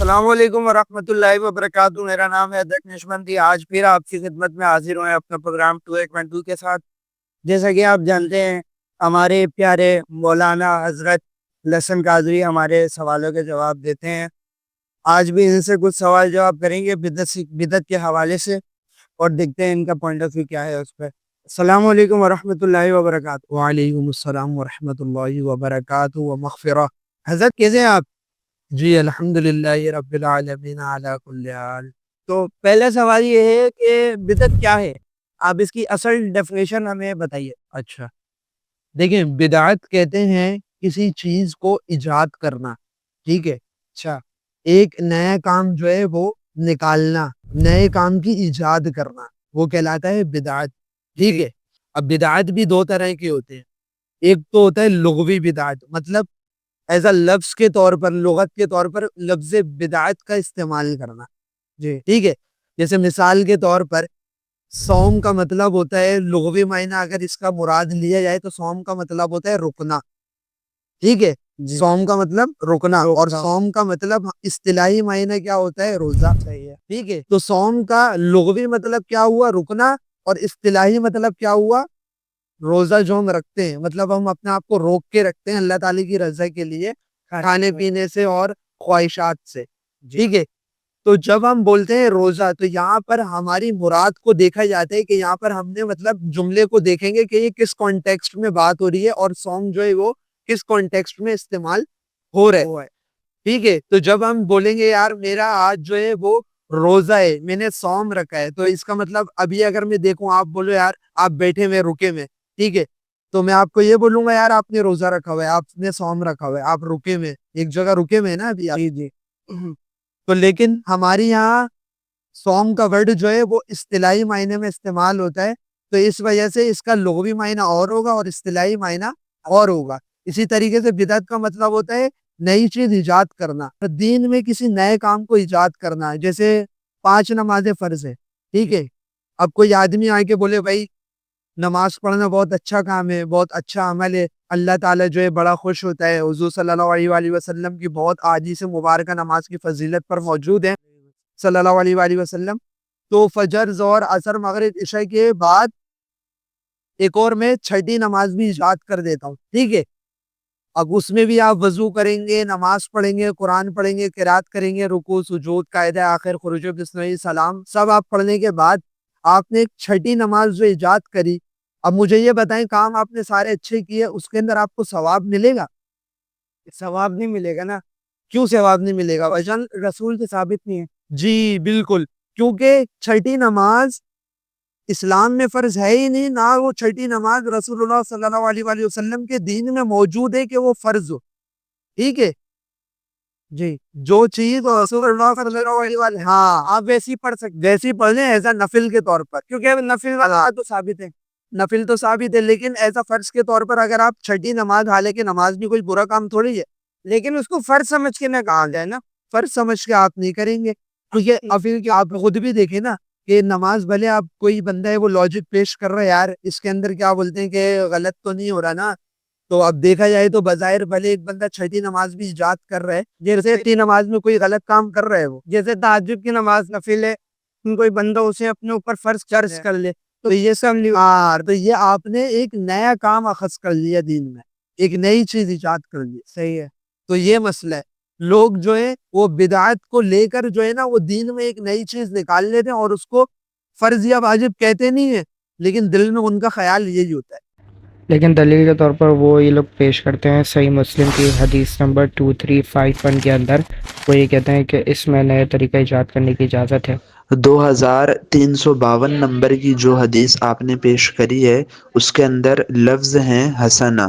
السلام علیکم ورحمۃ اللہ وبرکاتہ۔ میرا نام ہے دکنشمندی۔ آج پھر آپ کی خدمت میں حاضر ہوئے اپنا پروگرام 2 کے ساتھ۔ جیسا کہ آپ جانتے ہیں، ہمارے پیارے مولانا حضرت لسن قادری ہمارے سوالوں کے جواب دیتے ہیں۔ آج بھی ان سے کچھ سوال جواب کریں گے بدعت کے حوالے سے، اور دیکھتے ہیں ان کا پوائنٹ آف ویو کیا ہے اس پہ۔ السلام علیکم ورحمۃ اللہ وبرکاتہ۔ وعلیکم السلام ورحمۃ اللہ وبرکاتہ و مغفرہ۔ حضرت کیسے ہیں آپ؟ جی الحمدللہ رب العالمین علی کل حال۔ تو پہلا سوال یہ ہے کہ بدعت کیا ہے؟ آپ اس کی اصل ڈیفینیشن ہمیں بتائیے۔ اچھا، دیکھیں، بدعت کہتے ہیں کسی چیز کو ایجاد کرنا، ٹھیک ہے؟ اچھا، ایک نیا کام جو ہے وہ نکالنا، نئے کام کی ایجاد کرنا، وہ کہلاتا ہے بدعت، ٹھیک ہے؟ اب بدعت بھی دو طرح کے ہوتے ہیں۔ ایک تو ہوتا ہے لغوی بدعت، مطلب ایز اے لفظ کے طور پر، لغت کے طور پر لفظ بدعت کا استعمال کرنا، جی ٹھیک ہے؟ جیسے مثال کے طور پر صوم کا مطلب ہوتا ہے، لغوی معنی اگر اس کا مراد لیا جائے تو صوم کا مطلب ہوتا ہے رکنا، ٹھیک ہے؟ جی، صوم کا مطلب رکنا، اور صوم کا مطلب اصطلاحی معنی کیا ہوتا ہے؟ روزہ، صحیح ہے۔ ٹھیک ہے؟ تو صوم کا لغوی مطلب کیا ہوا؟ رکنا، اور اصطلاحی مطلب کیا ہوا؟ روزہ جو ہم رکھتے ہیں، مطلب ہم اپنے آپ کو روک کے رکھتے ہیں اللہ تعالی کی رضا کے لیے، کھانے پینے سے اور خواہشات سے، ٹھیک ہے؟ تو جب ہم بولتے ہیں روزہ، تو یہاں پر ہماری مراد کو دیکھا جاتا ہے کہ یہاں پر ہم نے مطلب جملے کو دیکھیں گے کہ یہ کس کانٹیکسٹ میں بات ہو رہی ہے، اور صوم جو ہے وہ کس کانٹیکسٹ میں استعمال ہو رہا ہے، ٹھیک ہے؟ تو جب ہم بولیں گے یار میرا آج جو ہے وہ روزہ ہے، میں نے صوم رکھا ہے، تو اس کا مطلب ابھی اگر میں دیکھوں، آپ بولو یار آپ بیٹھے ہوئے رکے میں، ٹھیک ہے؟ تو میں آپ کو یہ بولوں گا یار آپ نے روزہ رکھا ہوا ہے، آپ نے صوم رکھا ہوا ہے، آپ رکے میں ایک جگہ رکے میں نا ابھی آپ۔ جی جی تو لیکن ہمارے یہاں صوم کا ورڈ جو ہے وہ اصطلاحی معنی میں استعمال ہوتا ہے، تو اس وجہ سے اس کا لغوی معنی اور ہوگا اور اصطلاحی معنی اور ہوگا۔ اسی طریقے سے بدعت کا مطلب ہوتا ہے نئی چیز ایجاد کرنا، دین میں کسی نئے کام کو ایجاد کرنا، جیسے 5 نمازیں فرض ہے، ٹھیک ہے؟ اب کوئی آدمی آ کے بولے بھائی نماز پڑھنا بہت اچھا کام ہے، بہت اچھا عمل ہے، اللہ تعالیٰ جو ہے بڑا خوش ہوتا ہے، حضور صلی اللہ علیہ وآلہ وسلم کی بہت احادیث مبارکہ نماز کی فضیلت پر موجود ہیں صلی اللہ علیہ وآلہ وسلم۔ تو فجر، ظہر، عصر، مغرب، عشاء کے بعد ایک اور میں چھٹی نماز بھی ایجاد کر دیتا ہوں، ٹھیک ہے؟ اب اس میں بھی آپ وضو کریں گے، نماز پڑھیں گے، قرآن پڑھیں گے، قرات کریں گے، رکوع، سجود، قاعدہ آخر، خروج بسم اللہ، سلام، سب آپ پڑھنے کے بعد آپ نے ایک چھٹی نماز جو ایجاد کری، اب مجھے یہ بتائیں کام آپ نے سارے اچھے کیے، اس کے اندر آپ کو ثواب ملے گا؟ ثواب نہیں ملے گا نا۔ کیوں ثواب نہیں ملے گا؟ وجن رسول سے ثابت نہیں ہے۔ جی بالکل، کیونکہ چھٹی نماز اسلام میں فرض ہے ہی نہیں، نہ وہ چھٹی نماز رسول اللہ صلی اللہ علیہ وآلہ وسلم کے دین میں موجود ہے کہ وہ فرض ہو، ٹھیک ہے؟ جی، جو چیز رسول اللہ صلی اللہ علیہ وآلہ، ہاں آپ ویسے ہی پڑھ سکتے، جیسی پڑھ لیں ایسا نفل کے طور پر، کیونکہ نفل والا تو ثابت ہے۔ نفل تو ثابت ہے، لیکن ایسا فرض کے طور پر اگر آپ چھٹی نماز، حالانکہ نماز بھی کوئی برا کام تھوڑی ہے، لیکن اس کو فرض سمجھ کے نہ کہا جائے نا۔ فرض سمجھ کے آپ نہیں کریں گے، کیونکہ اب آپ خود بھی دیکھیں نا کہ نماز بھلے آپ کوئی بندہ ہے وہ لاجک پیش کر رہا ہے، یار اس کے اندر کیا بولتے ہیں کہ غلط تو نہیں ہو رہا نا، تو اب دیکھا جائے تو بظاہر بھلے ایک بندہ چھٹی نماز بھی ایجاد کر رہا ہے، جیسے چھٹی نماز میں کوئی غلط کام کر رہا ہے، وہ جیسے تہجد کی نماز نفل ہے، کوئی بندہ اسے اپنے اوپر فرض چرچ کر لے، تو یہ سب تو یہ آپ نے ایک نیا کام اخذ کر لیا دین میں، ایک نئی چیز ایجاد کر لی، صحیح ہے۔ تو یہ مسئلہ ہے۔ لوگ جو ہے وہ بدعت کو لے کر جو ہے نا وہ دین میں ایک نئی چیز نکال لیتے ہیں اور اس کو فرض یا واجب کہتے نہیں ہیں، لیکن دل میں ان کا خیال یہی ہوتا ہے۔ لیکن دلیل کے طور پر وہ یہ لوگ پیش کرتے ہیں صحیح مسلم کی حدیث نمبر 2351 کے اندر، وہ یہ کہتے ہیں کہ اس میں نئے طریقہ ایجاد کرنے کی اجازت ہے۔ 2352 نمبر کی جو حدیث آپ نے پیش کری ہے اس کے اندر لفظ ہیں حسنہ۔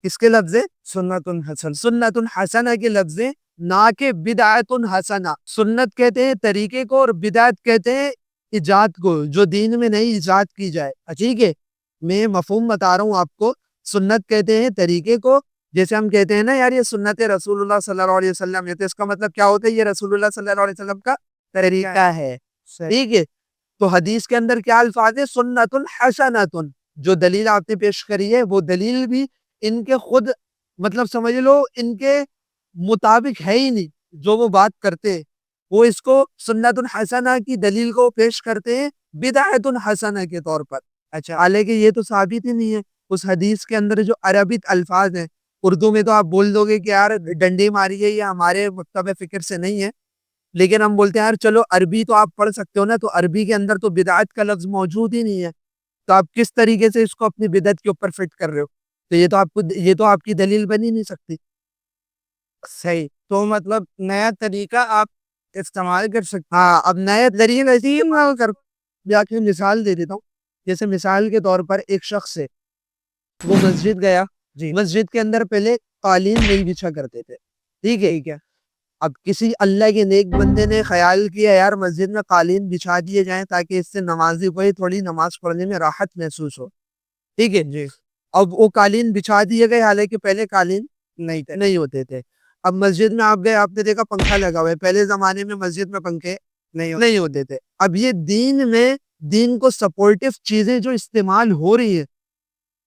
کس کے لفظ؟ سنت حسن۔ سنت حسنہ کے لفظ، نہ کہ بدعت حسنہ۔ سنت کہتے ہیں طریقے کو اور بدعت کہتے ہیں ایجاد کو، جو دین میں نہیں ایجاد کی جائے، ٹھیک ہے؟ میں مفہوم بتا رہا ہوں آپ کو۔ سنت کہتے ہیں طریقے کو، جیسے ہم کہتے ہیں نا یار یہ سنت رسول اللہ صلی اللہ علیہ وسلم ہے، تو اس کا مطلب کیا ہوتا ہے؟ یہ رسول اللہ صلی اللہ علیہ وسلم کا طریقہ ہے، ٹھیک ہے؟ تو حدیث کے اندر کیا الفاظ ہے؟ سنت حسنۃ۔ جو دلیل آپ نے پیش کری ہے وہ دلیل بھی ان کے خود مطلب سمجھ لو ان کے مطابق ہے ہی نہیں، جو وہ بات کرتے ہیں وہ اس کو سنت الحسنہ کی دلیل کو پیش کرتے ہیں بدعت الحسنہ کے طور پر. اچھا حالانکہ یہ تو ثابت ہی نہیں ہے. اس حدیث کے اندر جو عربی الفاظ ہیں اردو میں تو آپ بول دو گے کہ یار ڈنڈی ماری ہے، یہ ہمارے مکتب فکر سے نہیں ہے، لیکن ہم بولتے ہیں یار چلو عربی تو آپ پڑھ سکتے ہو نا، تو عربی کے اندر تو بدعت کا لفظ موجود ہی نہیں ہے، تو آپ کس طریقے سے اس کو اپنی بدعت کے اوپر فٹ کر رہے ہو؟ تو یہ تو آپ کی دلیل بن ہی نہیں سکتی. صحیح. تو مطلب نیا طریقہ آپ استعمال کر سکتے. ہاں اب نیا دلیل ایسی کر یا کہ مثال دے دیتا ہوں. جیسے مثال کے طور پر ایک شخص ہے، وہ مسجد گیا، جی مسجد کے اندر پہلے قالین نہیں بچھا کرتے تھے، ٹھیک ہے. ٹھیک ہے. اب کسی اللہ کے نیک بندے نے خیال کیا یار مسجد میں قالین بچھا دیے جائیں تاکہ اس سے نمازی کو تھوڑی نماز پڑھنے میں راحت محسوس ہو، ٹھیک ہے. جی اب وہ قالین بچھا دیے گئے، حالانکہ پہلے قالین نہیں تھے. نہیں ہوتے تھے. اب مسجد میں آپ گئے، آپ نے دیکھا پنکھا لگا ہوا ہے، پہلے زمانے میں مسجد میں پنکھے نہیں ہوتے تھے. اب یہ دین میں دین کو سپورٹیو چیزیں جو استعمال ہو رہی ہے،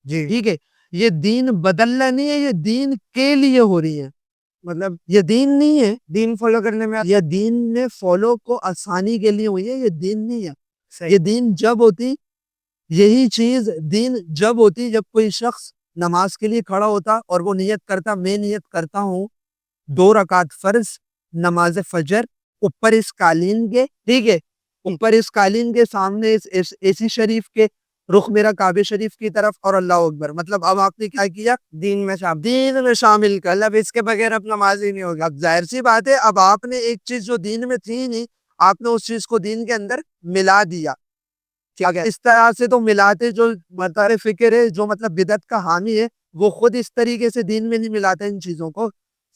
جی ٹھیک ہے، یہ دین بدلنا نہیں ہے، یہ دین کے لیے ہو رہی ہے. مطلب یہ دین نہیں ہے، دین فالو کرنے میں یہ دین میں فالو کو آسانی کے لیے ہوئی ہے، یہ دین نہیں ہے. صحیح. یہ دین جب ہوتی، یہی چیز دین جب ہوتی جب کوئی شخص نماز کے لیے کھڑا ہوتا اور وہ نیت کرتا، میں نیت کرتا ہوں 2 رکعت فرض نماز فجر اوپر اس قالین کے، ٹھیک ہے، اوپر اس قالین کے سامنے اس اے سی شریف کے، رخ میرا کعبہ شریف کی طرف، اور اللہ اکبر. مطلب اب آپ نے کیا کیا؟ دین میں دین میں شامل کر. مطلب اس کے بغیر اب نماز ہی نہیں ہوگی. اب ظاہر سی بات ہے، اب آپ نے ایک چیز جو دین میں تھی نہیں، آپ نے اس چیز کو دین کے اندر ملا دیا. اس طرح سے تو ملاتے جو مطلب فکر ہے، جو مطلب بدعت کا حامی ہے، وہ خود اس طریقے سے دین میں نہیں ملاتا ان چیزوں کو.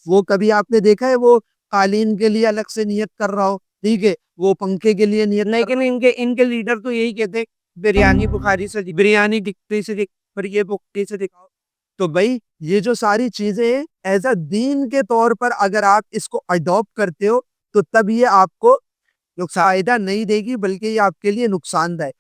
وہ کبھی آپ نے دیکھا ہے وہ قالین کے لیے الگ سے نیت کر رہا ہو، ٹھیک ہے، وہ پنکھے کے لیے نیت. لیکن ان کے لیڈر تو یہی کہتے بریانی بخاری سے بریانی ٹکٹی سے پر یہ بخاری سے دکھاؤ. تو بھائی یہ جو ساری چیزیں ایز اے دین کے طور پر اگر آپ اس کو اڈاپٹ کرتے ہو تو تب یہ آپ کو فائدہ نہیں دے گی، بلکہ یہ آپ کے لیے نقصان دہ ہے.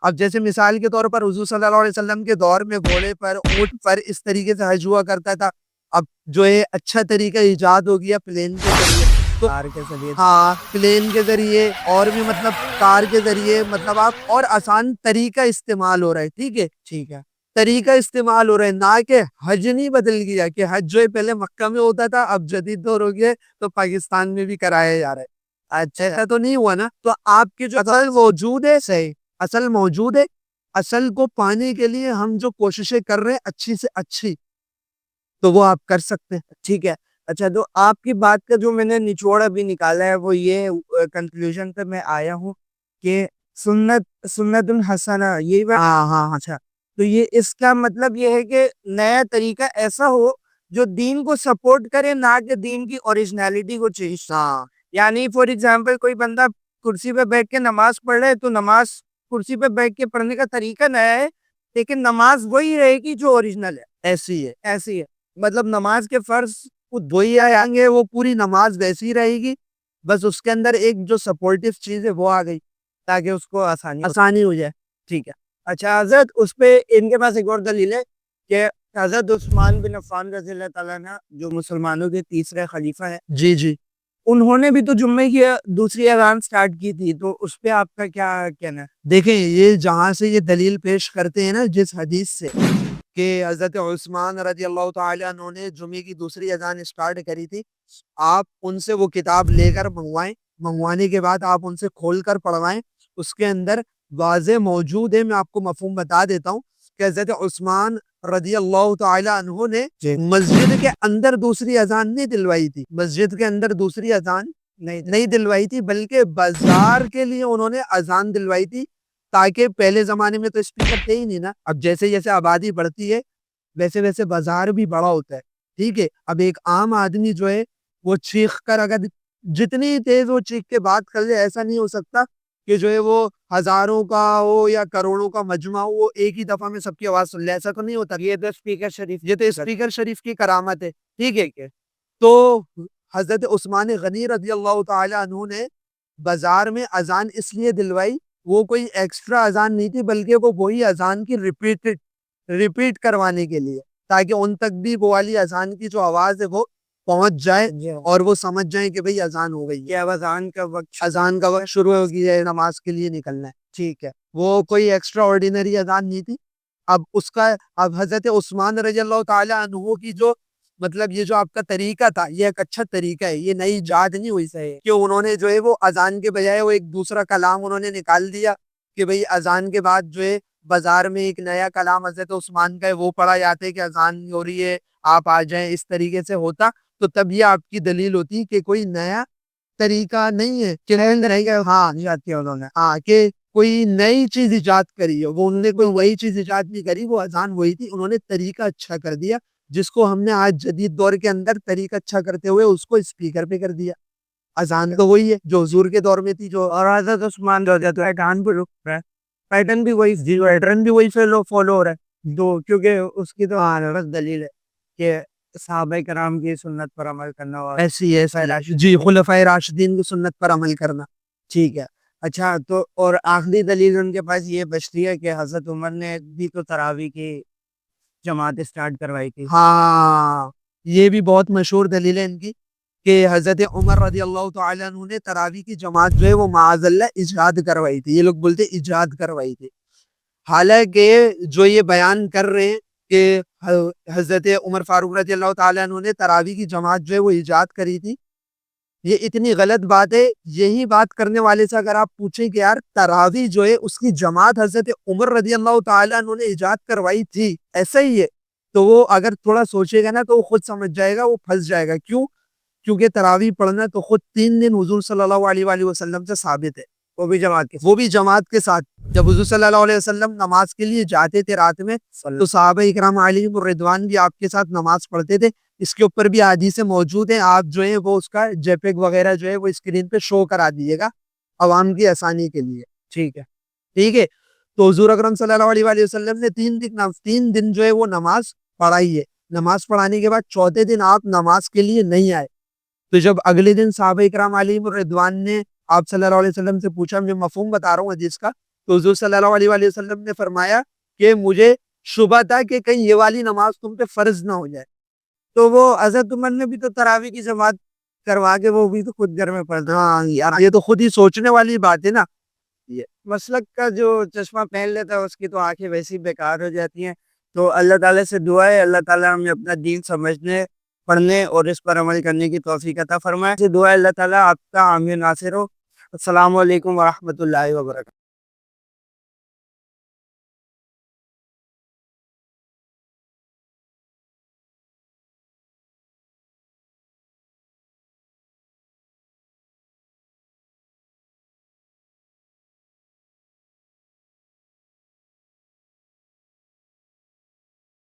اب جیسے مثال کے طور پر حضور صلی اللہ علیہ وسلم کے دور میں گھوڑے پر، اونٹ پر اس طریقے سے حج ہوا کرتا تھا. اب جو ہے اچھا طریقہ ایجاد ہو گیا پلین کے ذریعے، تو کار کے ذریعے. ہاں پلین کے ذریعے اور بھی مطلب کار کے ذریعے، مطلب آپ اور آسان طریقہ استعمال ہو رہا ہے، ٹھیک ہے، ٹھیک ہے. طریقہ استعمال ہو رہا ہے. نہ کہ حج نہیں بدل گیا، کہ حج جو ہے پہلے مکہ میں ہوتا تھا، اب جدید دور ہو گیا تو پاکستان میں بھی کرایا جا رہا ہے. اچھا ایسا تو نہیں ہوا نا. تو آپ کے جو اصل موجود ہے، صحیح اصل موجود ہے، اصل کو پانے کے لیے ہم جو کوششیں کر رہے ہیں اچھی سے اچھی، تو وہ آپ کر سکتے ہیں. ٹھیک ہے. اچھا تو آپ کی بات کا جو میں نے نچوڑ ابھی نکالا ہے وہ یہ کنکلوژن پہ میں آیا ہوں کہ سنت الحسنہ یہ ہاں اچھا تو یہ اس کا مطلب یہ ہے کہ نیا طریقہ ایسا ہو جو دین کو سپورٹ کرے، نہ کہ دین کی اوریجنلٹی کو چینج. ہاں یعنی فور ایگزامپل کوئی بندہ کرسی پہ بیٹھ کے نماز پڑھ رہے تو نماز کرسی پہ بیٹھ کے پڑھنے کا طریقہ نیا ہے، لیکن نماز وہی رہے گی جو اوریجنل ہے. ایسی ہے مطلب نماز کے فرض وہی آئیں گے، وہ پوری نماز ویسی رہے گی، بس اس کے اندر ایک جو سپورٹیو چیز ہے وہ آ گئی تاکہ اس کو آسانی ہو جائے. ٹھیک ہے. اچھا حضرت اس پہ ان کے پاس ایک اور دلیل ہے کہ حضرت عثمان بن عفان رضی اللہ تعالیٰ عنہ جو مسلمانوں کے تیسرے خلیفہ ہیں، جی جی، انہوں نے بھی تو جمعے کی دوسری اذان سٹارٹ کی تھی، تو اس پہ آپ کا کیا کہنا ہے؟ دیکھیں یہ جہاں سے یہ دلیل پیش کرتے ہیں نا جس حدیث سے کہ حضرت عثمان رضی اللہ تعالیٰ عنہ نے جمعے کی دوسری اذان اسٹارٹ کری تھی، آپ ان سے وہ کتاب لے کر منگوائیں، منگوانے کے بعد آپ ان سے کھول کر پڑھوائیں. اس کے اندر واضح موجود ہے. میں آپ کو مفہوم بتا دیتا ہوں کہ حضرت عثمان رضی اللہ تعالیٰ عنہ نے مسجد کے اندر دوسری اذان نہیں دلوائی تھی، مسجد کے اندر دوسری اذان نہیں دلوائی تھی، بلکہ بازار کے لیے انہوں نے اذان دلوائی تھی، تاکہ پہلے زمانے میں تو اسپیکر تھے ہی نہیں نا. اب جیسے جیسے آبادی بڑھتی ہے ویسے ویسے بازار بھی بڑا ہوتا ہے، ٹھیک ہے. اب ایک عام آدمی جو ہے وہ چیخ کر، اگر جتنی تیز وہ چیخ کے بات کر لے، ایسا نہیں ہو سکتا کہ جو ہے وہ ہزاروں کا ہو یا کروڑوں کا مجمع ہو، وہ ایک ہی دفعہ میں سب کی آواز سن لے، ایسا تو نہیں ہوتا. یہ تو اسپیکر شریف یہ تو اسپیکر شریف کی کرامت ہے، ٹھیک ہے. تو حضرت عثمان غنی رضی اللہ تعالی عنہ نے بازار میں اذان اس لیے دلوائی، وہ کوئی ایکسٹرا اذان نہیں تھی، بلکہ وہ وہی اذان کی ریپیٹ کروانے کے لیے، تاکہ ان تک بھی وہ والی اذان کی جو آواز ہے وہ پہنچ جائے اور وہ سمجھ جائیں کہ بھئی اذان ہو گئی ہے، کہ اب اذان کا وقت اذان کا وقت شروع ہو گیا ہے، نماز کے لیے نکلنا ہے. ٹھیک ہے. وہ کوئی ایکسٹرا آرڈینری اذان نہیں تھی. اب حضرت عثمان رضی اللہ تعالی عنہ کی جو مطلب یہ جو آپ کا طریقہ تھا یہ ایک اچھا طریقہ ہے، یہ نئی ایجاد نہیں ہوئی صحیح. کہ انہوں نے جو ہے وہ اذان کے بجائے وہ ایک دوسرا کلام انہوں نے نکال دیا کہ بھئی اذان کے بعد جو ہے بازار میں ایک نیا کلام حضرت عثمان کا ہے وہ پڑھا جاتا ہے کہ اذان ہو رہی ہے آپ آ جائیں. اس طریقے سے ہوتا تو تب یہ آپ کی دلیل ہوتی کہ کوئی نیا طریقہ نہیں ہے کہ کہ کوئی نئی چیز ایجاد کری ہے. وہ انہوں نے کوئی وہی چیز ایجاد نہیں کری، وہ اذان وہی تھی، انہوں نے طریقہ اچھا کر دیا جس کو ہم نے آج جدید دور کے اندر طریقہ اچھا کرتے ہوئے اس کو اسپیکر پہ کر دیا. اذان تو وہی ہے جو حضور کے دور میں تھی. جو اور حضرت عثمان جو ہے اذان بھی رک رہا ہے، پیٹرن بھی وہی فالو ہو رہا ہے. تو کیونکہ اس کی تو حضرت دلیل ہے کہ صحابہ کرام کی سنت پر عمل کرنا اور ایسی ہے جی خلفائے راشدین کی سنت پر عمل کرنا. ٹھیک ہے. اچھا تو اور آخری دلیل ان کے پاس یہ بچتی ہے کہ حضرت عمر نے بھی تو تراویح کی جماعت اسٹارٹ کروائی تھی. ہاں یہ بھی بہت مشہور دلیل ہے ان کی کہ حضرت عمر رضی اللہ تعالیٰ عنہ نے تراویح کی جماعت جو ہے وہ معاذ اللہ ایجاد کروائی تھی. یہ لوگ بولتے ایجاد کروائی تھی، حالانکہ جو یہ بیان کر رہے ہیں کہ حضرت عمر فاروق رضی اللہ تعالیٰ عنہ نے تراویح کی جماعت جو ہے وہ ایجاد کری تھی، یہ اتنی غلط بات ہے. یہی بات کرنے والے سے اگر آپ پوچھیں کہ یار تراویح جو ہے اس کی جماعت حضرت عمر رضی اللہ تعالیٰ عنہ نے ایجاد کروائی تھی ایسا ہی ہے، تو وہ اگر تھوڑا سوچے گا نا تو وہ خود سمجھ جائے گا، وہ پھنس جائے گا. کیوں؟ کیونکہ تراویح پڑھنا تو خود 3 دن حضور صلی اللہ علیہ وآلہ وسلم سے ثابت ہے، وہ بھی جماعت کے ساتھ. جب حضور صلی اللہ علیہ وسلم نماز کے لیے جاتے تھے رات میں تو صحابہ اکرام علیہم الرضوان بھی آپ کے ساتھ نماز پڑھتے تھے. اس کے اوپر بھی حدیثیں موجود ہیں، آپ جو ہے وہ اس کا جے وغیرہ جو ہے وہ اسکرین پہ شو کرا دیجیے گا عوام کی آسانی کے لیے. ٹھیک ہے. ٹھیک ہے. تو حضور اکرم صلی اللہ علیہ وآلہ وسلم نے 3 دن جو ہے وہ نماز پڑھائی ہے. نماز پڑھانے کے بعد چوتھے دن آپ نماز کے لیے نہیں آئے. تو جب اگلے دن صحابہ اکرام علیہم الرضوان نے آپ صلی اللہ علیہ وسلم سے پوچھا، میں مفہوم بتا رہا ہوں حدیث کا، تو حضور صلی اللہ علیہ وآلہ وسلم نے فرمایا کہ مجھے شبہ تھا کہ کہیں یہ والی نماز تم پہ فرض نہ ہو جائے. تو وہ حضرت عمر نے بھی تو تراویح کی جماعت کروا کے وہ بھی تو خود گھر میں پڑھتا. ہاں یار یہ تو خود ہی سوچنے والی بات ہے نا. یہ مسلک کا جو چشمہ پہن لیتا ہے اس کی تو آنکھیں ویسی بیکار ہو جاتی ہیں. تو اللہ تعالیٰ سے دعا ہے اللہ تعالیٰ ہمیں اپنا دین سمجھنے، پڑھنے اور اس پر عمل کرنے کی توفیق عطا فرمائے. دعا ہے اللہ تعالیٰ آپ کا حامی و ناصر ہو. السلام علیکم ورحمۃ اللہ وبرکاتہ.